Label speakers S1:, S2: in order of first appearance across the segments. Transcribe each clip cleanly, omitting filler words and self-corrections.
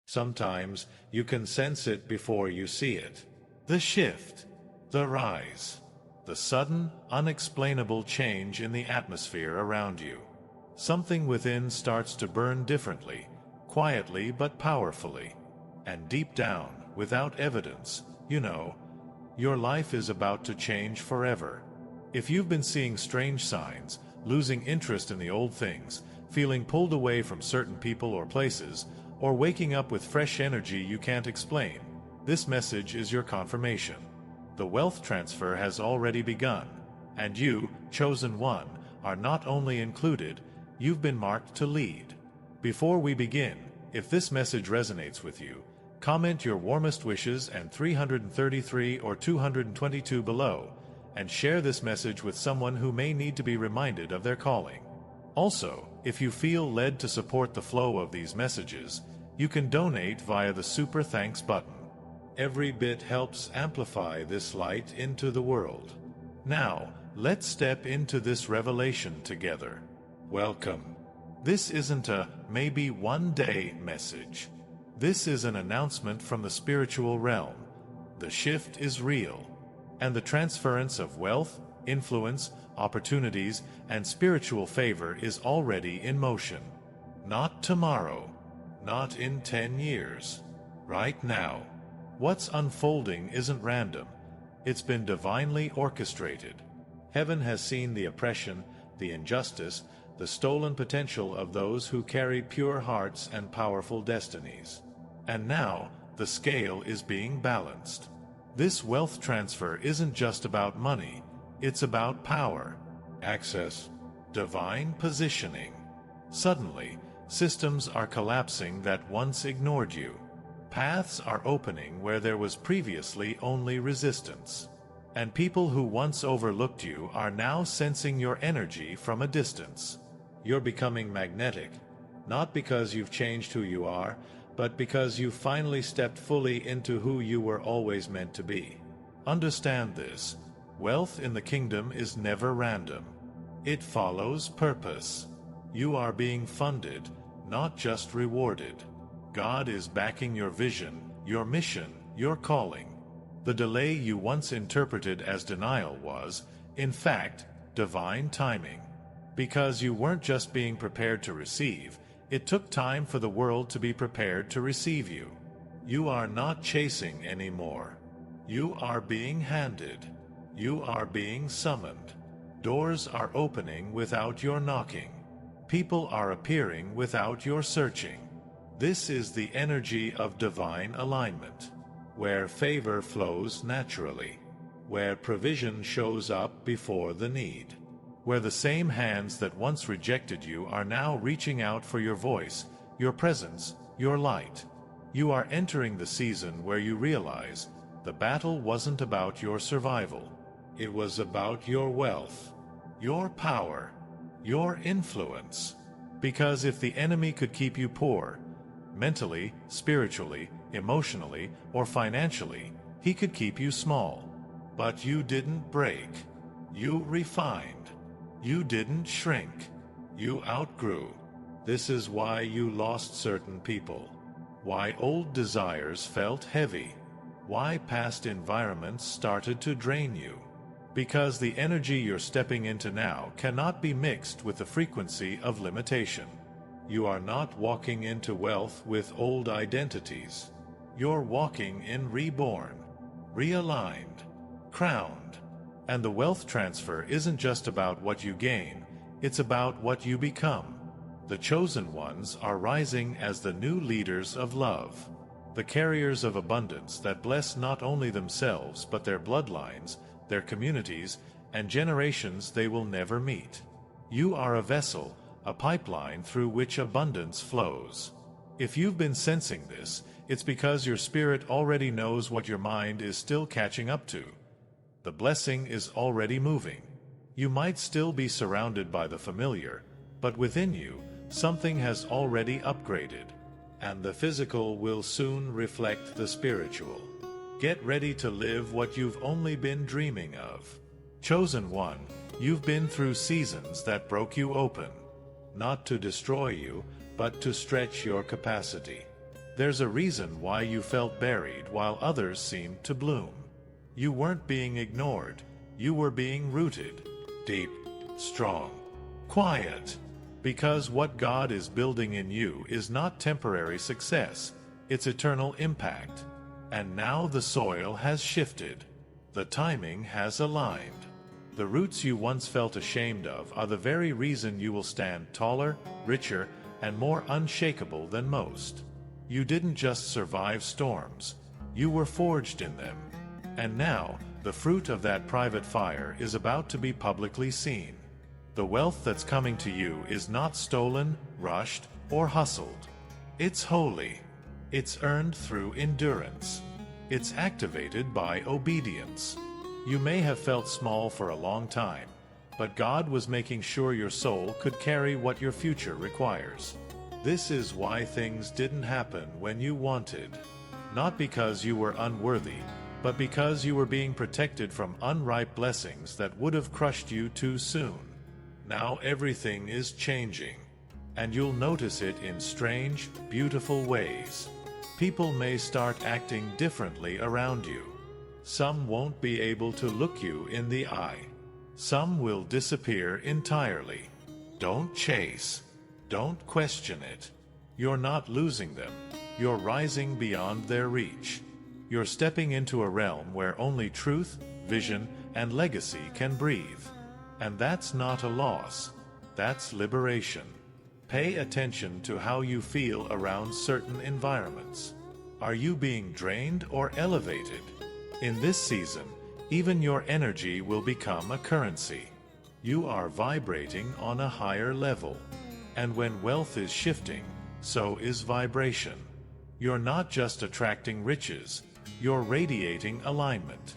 S1: Sometimes you can sense it before you see it. The shift, the rise, the sudden, unexplainable change in the atmosphere around you. Something within starts to burn differently, quietly but powerfully. And deep down, without evidence, you know, your life is about to change forever. If you've been seeing strange signs, losing interest in the old things, feeling pulled away from certain people or places, or waking up with fresh energy you can't explain, this message is your confirmation. The wealth transfer has already begun, and you, chosen one, are not only included, you've been marked to lead. Before we begin, if this message resonates with you, comment your warmest wishes and 333 or 222 below, and share this message with someone who may need to be reminded of their calling. Also, if you feel led to support the flow of these messages, you can donate via the Super Thanks button. Every bit helps amplify this light into the world. Now, let's step into this revelation together. Welcome. This isn't a maybe one day message. This is an announcement from the spiritual realm. The shift is real, and the transference of wealth, influence, opportunities, and spiritual favor is already in motion. Not tomorrow, not in 10 years. Right now. What's unfolding isn't random. It's been divinely orchestrated. Heaven has seen the oppression, the injustice, the stolen potential of those who carry pure hearts and powerful destinies. And now, the scale is being balanced. This wealth transfer isn't just about money, it's about power, access, divine positioning. Suddenly, systems are collapsing that once ignored you. Paths are opening where there was previously only resistance. And people who once overlooked you are now sensing your energy from a distance. You're becoming magnetic, not because you've changed who you are, but because you finally stepped fully into who you were always meant to be. Understand this. Wealth in the kingdom is never random. It follows purpose. You are being funded, not just rewarded. God is backing your vision, your mission, your calling. The delay you once interpreted as denial was, in fact, divine timing. Because you weren't just being prepared to receive, it took time for the world to be prepared to receive you. You are not chasing anymore. You are being handed. You are being summoned. Doors are opening without your knocking. People are appearing without your searching. This is the energy of divine alignment, where favor flows naturally, where provision shows up before the need, where the same hands that once rejected you are now reaching out for your voice, your presence, your light. You are entering the season where you realize the battle wasn't about your survival. It was about your wealth, your power, your influence. Because if the enemy could keep you poor, mentally, spiritually, emotionally, or financially, he could keep you small. But you didn't break. You refined. You didn't shrink. You outgrew. This is why you lost certain people. Why old desires felt heavy. Why past environments started to drain you. Because the energy you're stepping into now cannot be mixed with the frequency of limitation. You are not walking into wealth with old identities. You're walking in reborn, realigned, crowned. And the wealth transfer isn't just about what you gain, it's about what you become. The chosen ones are rising as the new leaders of love, the carriers of abundance that bless not only themselves but their bloodlines, their communities, and generations they will never meet. You are a vessel, a pipeline through which abundance flows. If you've been sensing this, it's because your spirit already knows what your mind is still catching up to. The blessing is already moving. You might still be surrounded by the familiar, but within you, something has already upgraded, and the physical will soon reflect the spiritual. Get ready to live what you've only been dreaming of. Chosen one, you've been through seasons that broke you open, not to destroy you, but to stretch your capacity. There's a reason why you felt buried while others seemed to bloom. You weren't being ignored. You were being rooted. Deep, strong, quiet. Because what God is building in you is not temporary success, it's eternal impact. And now the soil has shifted. The timing has aligned. The roots you once felt ashamed of are the very reason you will stand taller, richer, and more unshakable than most. You didn't just survive storms. You were forged in them. And now, the fruit of that private fire is about to be publicly seen. The wealth that's coming to you is not stolen, rushed, or hustled. It's holy. It's earned through endurance. It's activated by obedience. You may have felt small for a long time, but God was making sure your soul could carry what your future requires. This is why things didn't happen when you wanted. Not because you were unworthy, but because you were being protected from unripe blessings that would have crushed you too soon. Now everything is changing, and you'll notice it in strange, beautiful ways. People may start acting differently around you. Some won't be able to look you in the eye. Some will disappear entirely. Don't chase. Don't question it. You're not losing them. You're rising beyond their reach. You're stepping into a realm where only truth, vision, and legacy can breathe. And that's not a loss. That's liberation. Pay attention to how you feel around certain environments. Are you being drained or elevated? In this season, even your energy will become a currency. You are vibrating on a higher level. And when wealth is shifting, so is vibration. You're not just attracting riches, you're radiating alignment.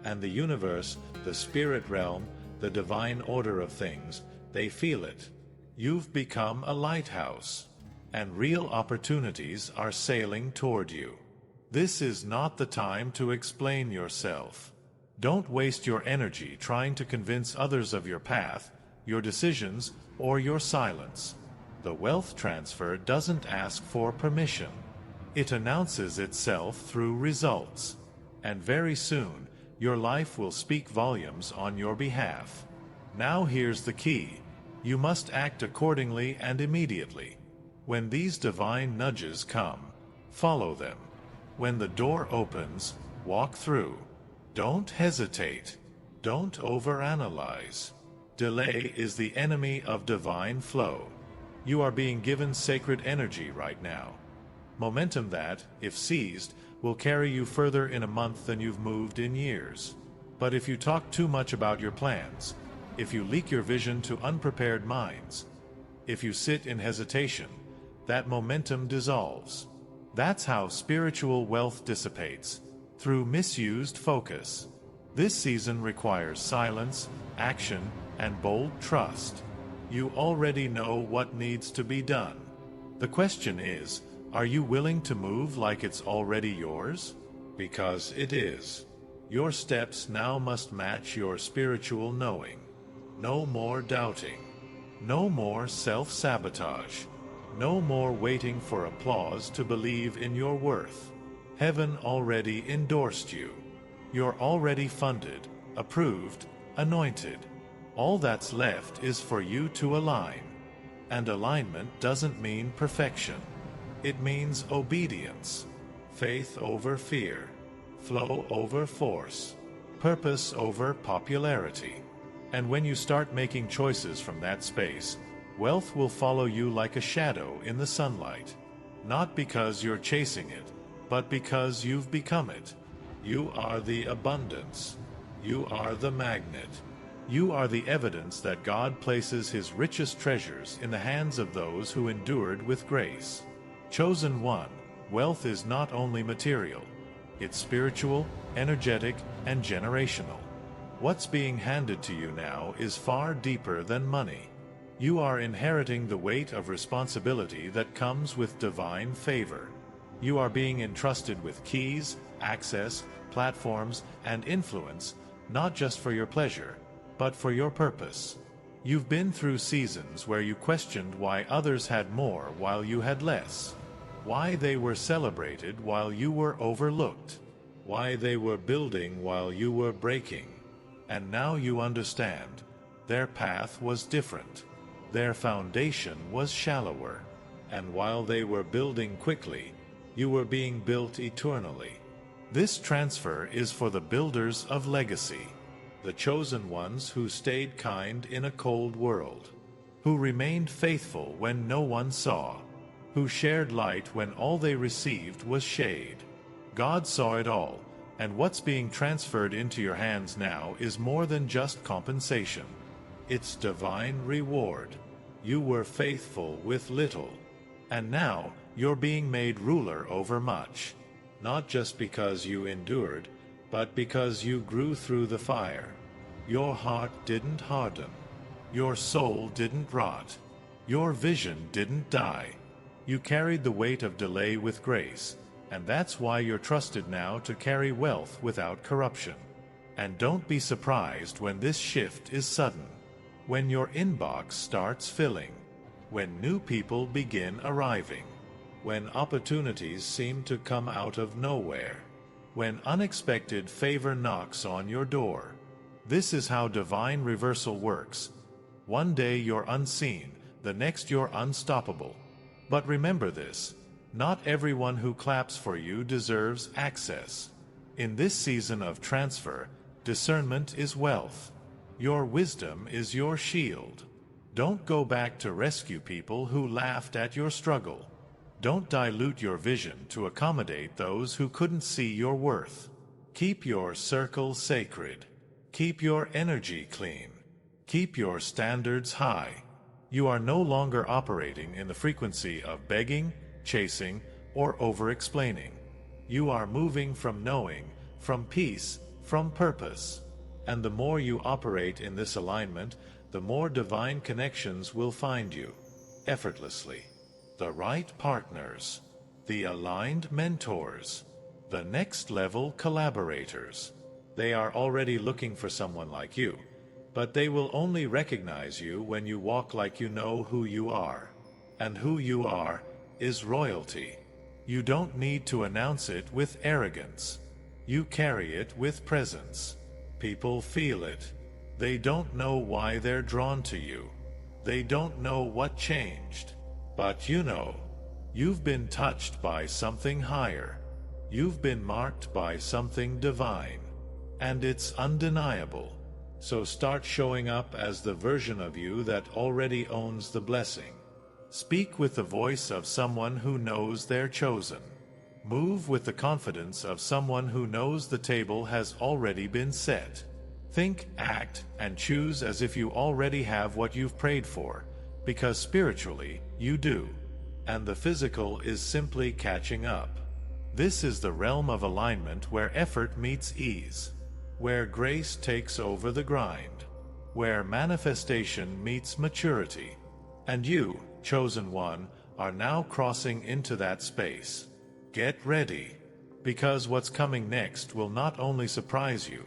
S1: And the universe, the spirit realm, the divine order of things, they feel it. You've become a lighthouse, and real opportunities are sailing toward you. This is not the time to explain yourself. Don't waste your energy trying to convince others of your path, your decisions, or your silence. The wealth transfer doesn't ask for permission. It announces itself through results. And very soon, your life will speak volumes on your behalf. Now here's the key. You must act accordingly and immediately. When these divine nudges come, follow them. When the door opens, walk through. Don't hesitate. Don't overanalyze. Delay is the enemy of divine flow. You are being given sacred energy right now. Momentum that, if seized, will carry you further in a month than you've moved in years. But if you talk too much about your plans, if you leak your vision to unprepared minds, if you sit in hesitation, that momentum dissolves. That's how spiritual wealth dissipates, through misused focus. This season requires silence, action, and bold trust. You already know what needs to be done. The question is, are you willing to move like it's already yours? Because it is. Your steps now must match your spiritual knowing. No more doubting. No more self-sabotage. No more waiting for applause to believe in your worth. Heaven already endorsed you. You're already funded, approved, anointed. All that's left is for you to align. And alignment doesn't mean perfection. It means obedience. Faith over fear. Flow over force. Purpose over popularity. And when you start making choices from that space, wealth will follow you like a shadow in the sunlight. Not because you're chasing it, but because you've become it. You are the abundance. You are the magnet. You are the evidence that God places His richest treasures in the hands of those who endured with grace. Chosen one, wealth is not only material. It's spiritual, energetic, and generational. What's being handed to you now is far deeper than money. You are inheriting the weight of responsibility that comes with divine favor. You are being entrusted with keys, access, platforms, and influence, not just for your pleasure, but for your purpose. You've been through seasons where you questioned why others had more while you had less. why they were celebrated while you were overlooked, why they were building while you were breaking. And now you understand. Their path was different. Their foundation was shallower. And while they were building quickly, you were being built eternally. This transfer is for the builders of legacy, the chosen ones who stayed kind in a cold world, who remained faithful when no one saw, who shared light when all they received was shade. God saw it all, and what's being transferred into your hands now is more than just compensation. It's divine reward. You were faithful with little, and now you're being made ruler over much, not just because you endured, but because you grew through the fire. Your heart didn't harden. Your soul didn't rot. Your vision didn't die. You carried the weight of delay with grace, and that's why you're trusted now to carry wealth without corruption. And don't be surprised when this shift is sudden, when your inbox starts filling, when new people begin arriving, when opportunities seem to come out of nowhere, when unexpected favor knocks on your door. This is how divine reversal works. One day you're unseen, the next you're unstoppable. But remember this, not everyone who claps for you deserves access. In this season of transfer, discernment is wealth. Your wisdom is your shield. Don't go back to rescue people who laughed at your struggle. Don't dilute your vision to accommodate those who couldn't see your worth. Keep your circle sacred. Keep your energy clean. Keep your standards high. You are no longer operating in the frequency of begging, chasing, or over-explaining. You are moving from knowing, from peace, from purpose. And the more you operate in this alignment, the more divine connections will find you, effortlessly. The right partners, the aligned mentors, the next-level collaborators. They are already looking for someone like you, but they will only recognize you when you walk like you know who you are. And who you are is royalty. You don't need to announce it with arrogance. You carry it with presence. People feel it. They don't know why they're drawn to you. They don't know what changed. But you know. You've been touched by something higher. You've been marked by something divine. And it's undeniable. So start showing up as the version of you that already owns the blessing. Speak with the voice of someone who knows they're chosen. Move with the confidence of someone who knows the table has already been set. Think, act, and choose as if you already have what you've prayed for, because spiritually, you do. And the physical is simply catching up. This is the realm of alignment where effort meets ease, where grace takes over the grind, where manifestation meets maturity. And you, chosen one, are now crossing into that space. Get ready, because what's coming next will not only surprise you,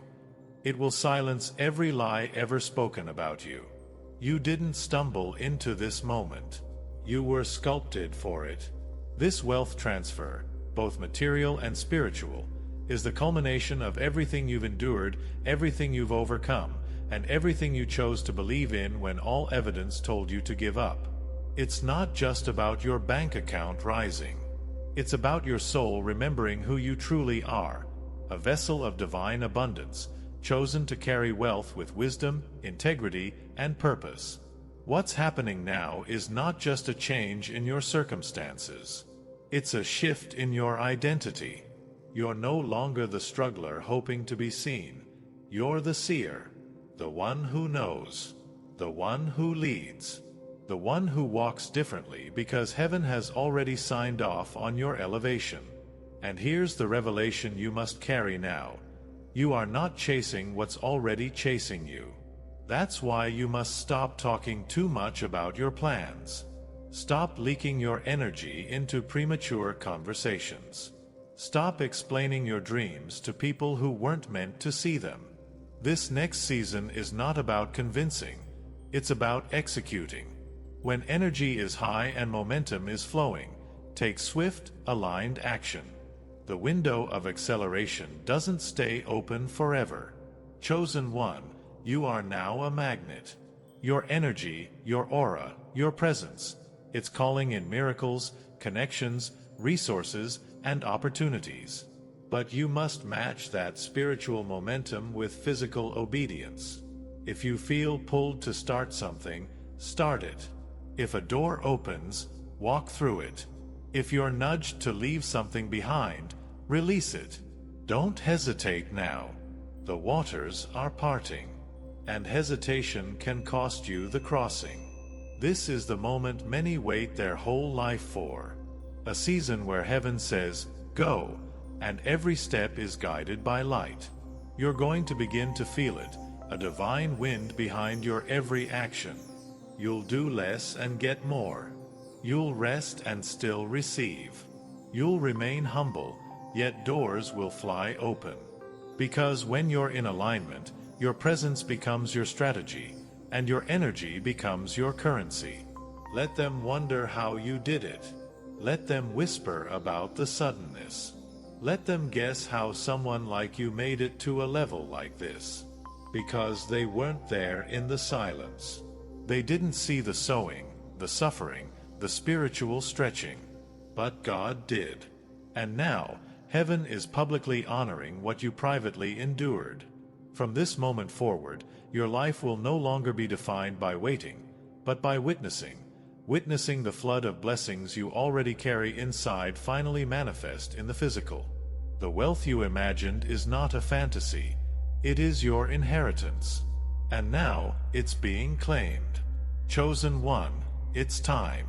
S1: it will silence every lie ever spoken about you. You didn't stumble into this moment. You were sculpted for it. This wealth transfer, both material and spiritual, is the culmination of everything you've endured, everything you've overcome, and everything you chose to believe in when all evidence told you to give up. It's not just about your bank account rising. It's about your soul remembering who you truly are, a vessel of divine abundance, chosen to carry wealth with wisdom, integrity, and purpose. What's happening now is not just a change in your circumstances. It's a shift in your identity. You're no longer the struggler hoping to be seen. You're the seer, the one who knows, the one who leads, the one who walks differently because heaven has already signed off on your elevation. And here's the revelation you must carry now. You are not chasing what's already chasing you. That's why you must stop talking too much about your plans. Stop leaking your energy into premature conversations. Stop explaining your dreams to people who weren't meant to see them. This next season is not about convincing. It's about executing. When energy is high and momentum is flowing, Take swift, aligned action. The window of acceleration doesn't stay open forever. Chosen one, you are now a magnet. Your energy, your aura, your presence, it's calling in miracles, connections, resources, and opportunities. But you must match that spiritual momentum with physical obedience. If you feel pulled to start something, start it. If a door opens, walk through it. If you're nudged to leave something behind, release it. Don't hesitate now. The waters are parting, and hesitation can cost you the crossing. This is the moment many wait their whole life for. A season where heaven says, go, and every step is guided by light. You're going to begin to feel it, a divine wind behind your every action. You'll do less and get more. You'll rest and still receive. You'll remain humble, yet doors will fly open. Because when you're in alignment, your presence becomes your strategy, and your energy becomes your currency. Let them wonder how you did it. Let them whisper about the suddenness. Let them guess how someone like you made it to a level like this. Because they weren't there in the silence. They didn't see the sowing, the suffering, the spiritual stretching. But God did. And now, heaven is publicly honoring what you privately endured. From this moment forward, your life will no longer be defined by waiting, but by witnessing. Witnessing the flood of blessings you already carry inside finally manifest in the physical. The wealth you imagined is not a fantasy. It is your inheritance. And now, it's being claimed. Chosen one, it's time.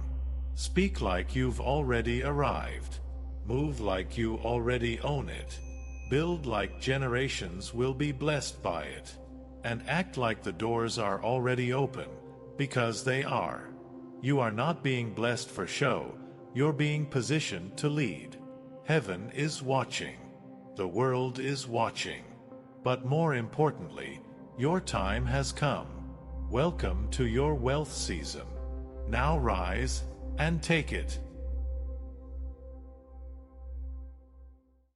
S1: Speak like you've already arrived. Move like you already own it. Build like generations will be blessed by it. And act like the doors are already open, because they are. You are not being blessed for show, you're being positioned to lead. Heaven is watching. The world is watching. But more importantly, your time has come. Welcome to your wealth season. Now rise and take it.